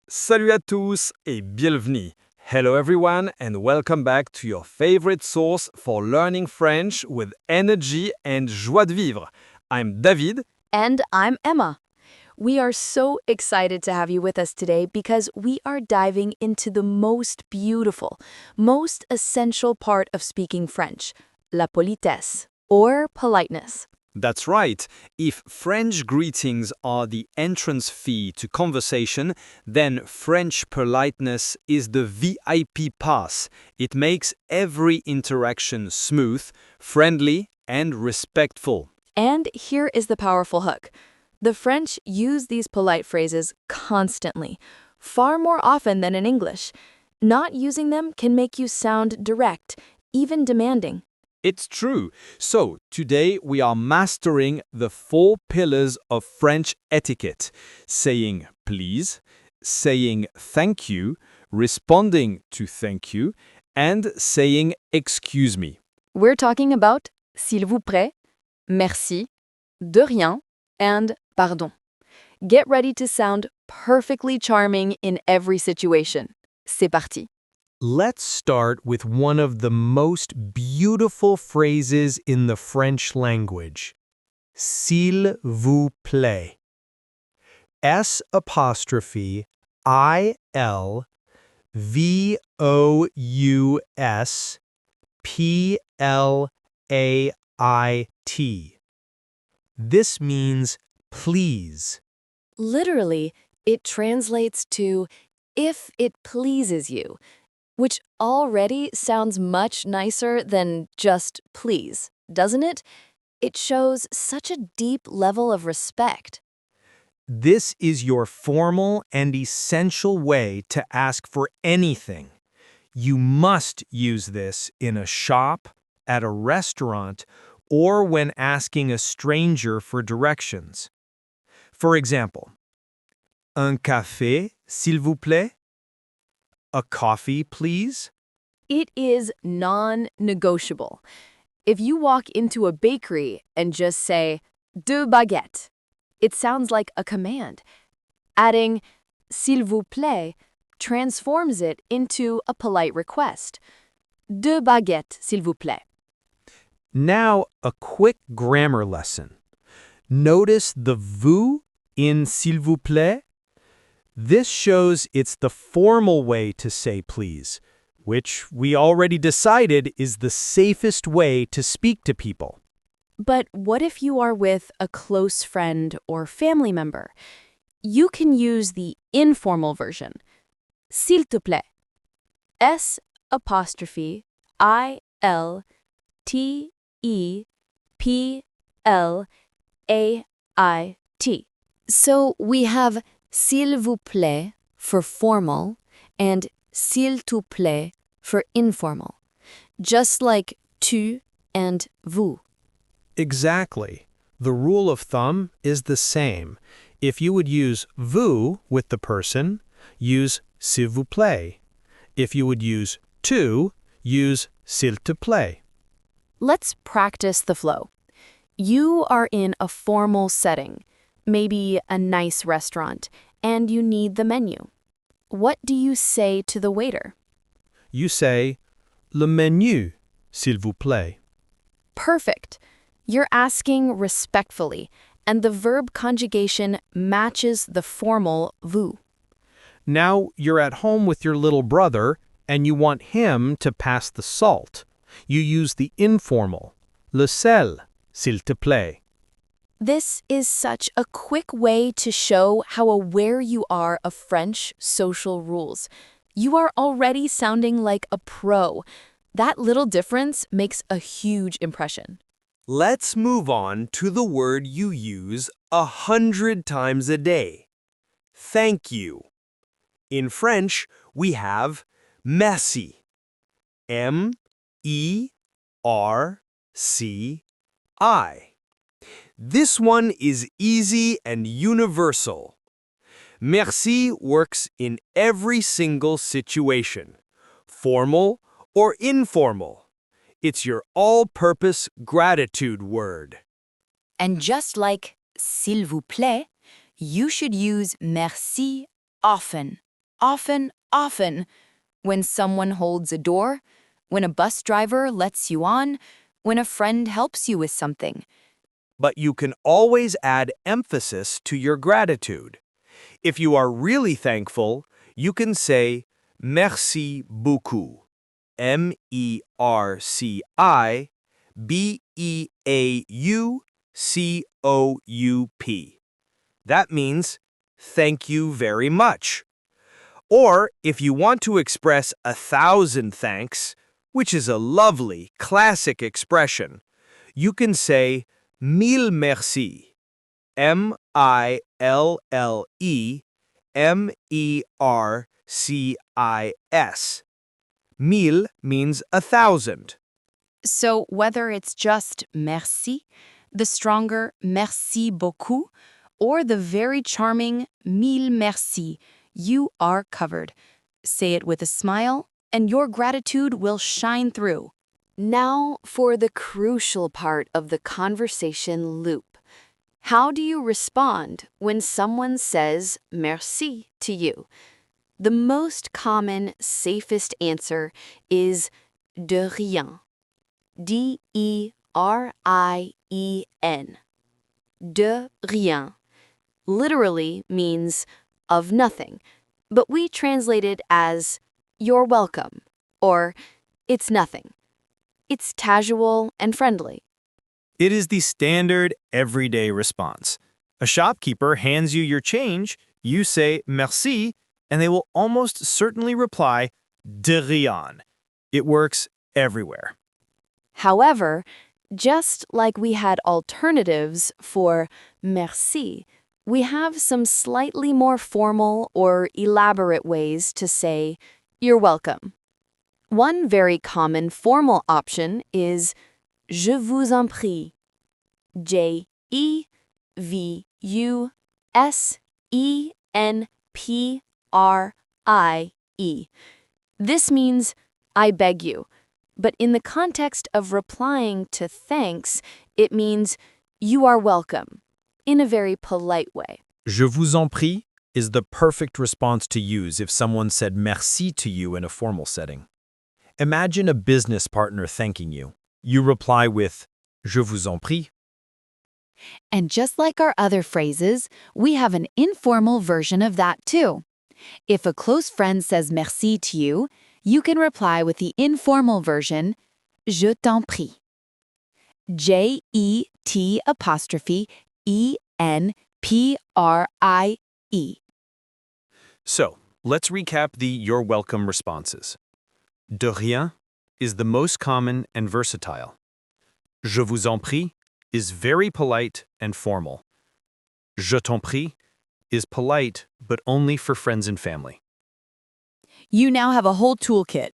Salut à tous et bienvenue. Hello everyone and welcome back to your favorite source for learning French with energy and joie de vivre. I'm David. And I'm Emma. We are so excited to have you with us today because we are diving into the most beautiful, most essential part of speaking French, la politesse, or politeness. That's right. If French greetings are the entrance fee to conversation, then French politeness is the VIP pass. It makes every interaction smooth, friendly, and respectful. And here is the powerful hook. The French use these polite phrases constantly, far more often than in English. Not using them can make you sound direct, even demanding. It's true. So, today we are mastering the 4 pillars of French etiquette: saying please, saying thank you, responding to thank you, and saying excuse me. We're talking about s'il vous plaît, merci, de rien, and pardon. Get ready to sound perfectly charming in every situation. C'est parti. Let's start with one of the most beautiful phrases in the French language. S'il vous plaît. S apostrophe I-L V-O-U-S P-L-A-I-T. This means please. Literally, it translates to if it pleases you, which already sounds much nicer than just please, doesn't it? It shows such a deep level of respect. This is your formal and essential way to ask for anything. You must use this in a shop, at a restaurant, or when asking a stranger for directions. For example, un café, s'il vous plaît? A coffee, please? It is non-negotiable. If you walk into a bakery and just say, deux baguettes, it sounds like a command. Adding, s'il vous plaît, transforms it into a polite request. Deux baguettes, s'il vous plaît. Now, a quick grammar lesson. Notice the vous in s'il vous plaît? This shows it's the formal way to say please, which we already decided is the safest way to speak to people. But what if you are with a close friend or family member? You can use the informal version. S'il te plaît. S apostrophe I L T E P L A I T. So we have s'il vous plaît for formal and s'il te plaît for informal, just like tu and vous. Exactly. The rule of thumb is the same. If you would use vous with the person, use s'il vous plaît. If you would use tu, use s'il te plaît. Let's practice the flow. You are in a formal setting, maybe a nice restaurant, and you need the menu. What do you say to the waiter? You say, le menu, s'il vous plaît. Perfect. You're asking respectfully, and the verb conjugation matches the formal vous. Now you're at home with your little brother, and you want him to pass the salt. You use the informal, le sel, s'il te plaît. This is such a quick way to show how aware you are of French social rules. You are already sounding like a pro. That little difference makes a huge impression. Let's move on to the word you use 100 times a day. Thank you. In French, we have merci. M-E-R-C-I. This one is easy and universal. Merci works in every single situation, formal or informal. It's your all-purpose gratitude word. And just like s'il vous plaît, you should use merci often. often, often. When someone holds a door, when a bus driver lets you on, when a friend helps you with something. But you can always add emphasis to your gratitude. If you are really thankful, you can say merci beaucoup. MERCI-BEAUCOUP. That means thank you very much. Or if you want to express 1,000 thanks, which is a lovely, classic expression, you can say mille merci. MILLEMERCIS. Mille means 1,000. So whether it's just merci, the stronger merci beaucoup, or the very charming mille merci, you are covered. Say it with a smile, and your gratitude will shine through. Now for the crucial part of the conversation loop. How do you respond when someone says merci to you? The most common, safest answer is de rien. D-E-R-I-E-N. De rien. Literally means of nothing, but we translate it as you're welcome or it's nothing. It's casual and friendly. It is the standard, everyday response. A shopkeeper hands you your change, you say merci, and they will almost certainly reply de rien. It works everywhere. However, just like we had alternatives for merci, we have some slightly more formal or elaborate ways to say you're welcome. One very common formal option is je vous en prie. J-E-V-U-S-E-N-P-R-I-E. This means I beg you, but in the context of replying to thanks, it means you are welcome, in a very polite way. Je vous en prie is the perfect response to use if someone said merci to you in a formal setting. Imagine a business partner thanking you. You reply with je vous en prie. And just like our other phrases, we have an informal version of that too. If a close friend says merci to you, you can reply with the informal version, je t'en prie. J-E-T'-E-N-P-R-I-E. So, let's recap the you're welcome responses. De rien is the most common and versatile. Je vous en prie is very polite and formal. Je t'en prie is polite, but only for friends and family. You now have a whole toolkit.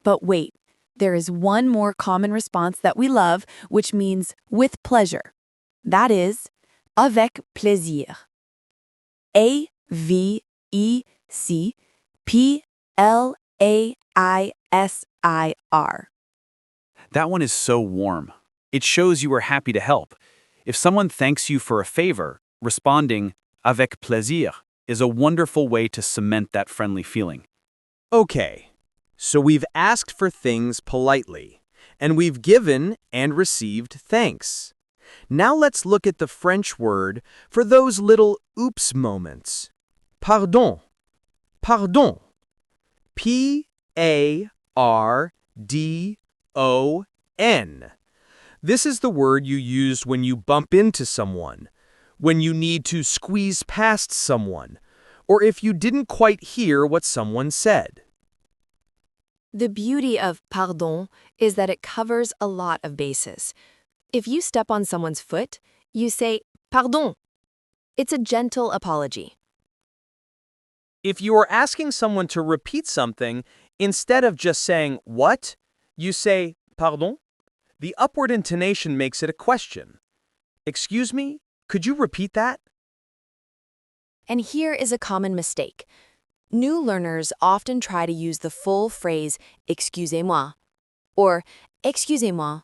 But wait, there is one more common response that we love, which means with pleasure. That is, avec plaisir. A-V-E-C-P-L-A-I-S-I-R. That one is so warm. It shows you are happy to help. If someone thanks you for a favor, responding avec plaisir is a wonderful way to cement that friendly feeling. Okay, so we've asked for things politely, and we've given and received thanks. Now let's look at the French word for those little oops moments. Pardon. Pardon. P-A-R-D-O-N. This is the word you use when you bump into someone, when you need to squeeze past someone, or if you didn't quite hear what someone said. The beauty of pardon is that it covers a lot of bases. If you step on someone's foot, you say pardon. It's a gentle apology. If you are asking someone to repeat something, instead of just saying what, you say pardon. The upward intonation makes it a question. Excuse me, could you repeat that? And here is a common mistake. New learners often try to use the full phrase excusez-moi or excusez-moi.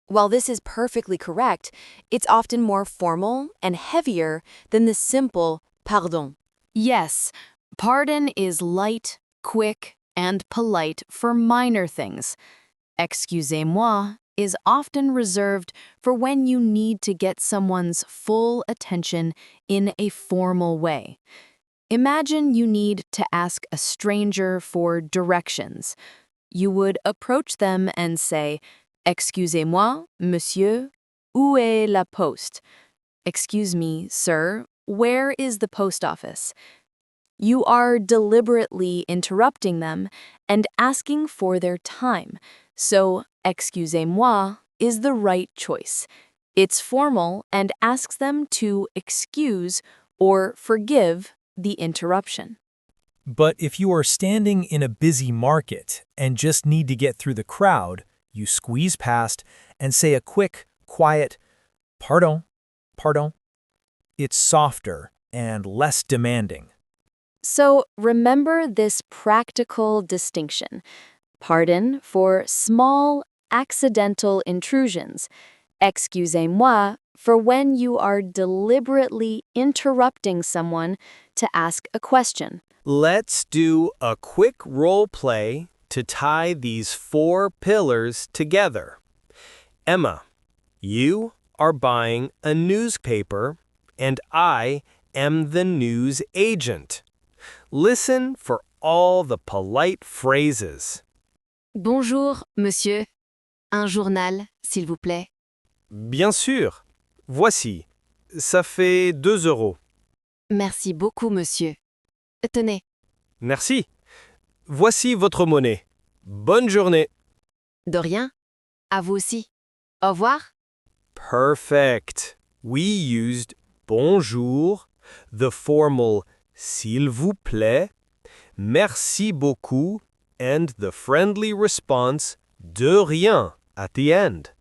While this is perfectly correct, it's often more formal and heavier than the simple pardon. Yes, Pardon is light, quick, and polite for minor things. Excusez-moi is often reserved for when you need to get someone's full attention in a formal way. Imagine you need to ask a stranger for directions. You would approach them and say, Excusez-moi, monsieur, où est la poste? Excuse me, sir, where is the post office? You are deliberately interrupting them and asking for their time, so excusez-moi is the right choice. It's formal and asks them to excuse or forgive the interruption. But if you are standing in a busy market and just need to get through the crowd, you squeeze past and say a quick, quiet, pardon, pardon. It's softer and less demanding. So remember this practical distinction. Pardon for small, accidental intrusions. Excusez-moi for when you are deliberately interrupting someone to ask a question. Let's do a quick role play to tie these 4 pillars together. Emma, you are buying a newspaper, and I am the news agent. Listen for all the polite phrases. Bonjour, monsieur. Un journal, s'il vous plaît. Bien sûr. Voici. Ça fait 2 euros. Merci beaucoup, monsieur. Tenez. Merci. Voici votre monnaie. Bonne journée. De rien. À vous aussi. Au revoir. Perfect. We used bonjour, the formal s'il vous plaît, merci beaucoup, and the friendly response de rien at the end.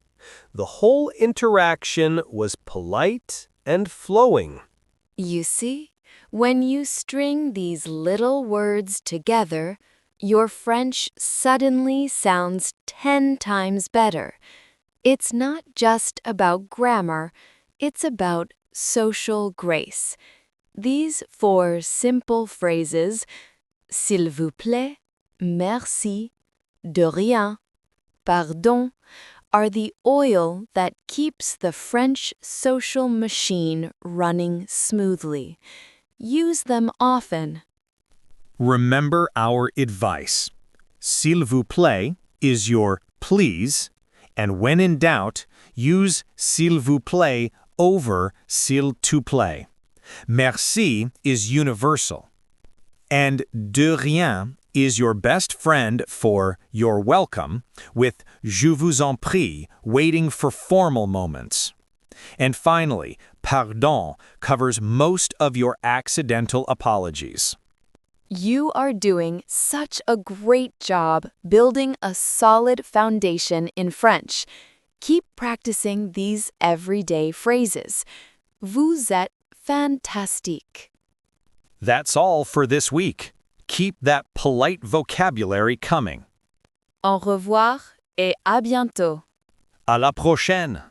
The whole interaction was polite and flowing. You see, when you string these little words together, your French suddenly sounds 10 times better. It's not just about grammar, it's about social grace. These 4 simple phrases, s'il vous plaît, merci, de rien, pardon, are the oil that keeps the French social machine running smoothly. Use them often. Remember our advice. S'il vous plaît is your please, and when in doubt, use s'il vous plaît over s'il te plaît. Merci is universal. And de rien is your best friend for you're welcome, with je vous en prie waiting for formal moments. And finally, pardon covers most of your accidental apologies. You are doing such a great job building a solid foundation in French. Keep practicing these everyday phrases. Vous êtes fantastique. That's all for this week. Keep that polite vocabulary coming. Au revoir et à bientôt. À la prochaine!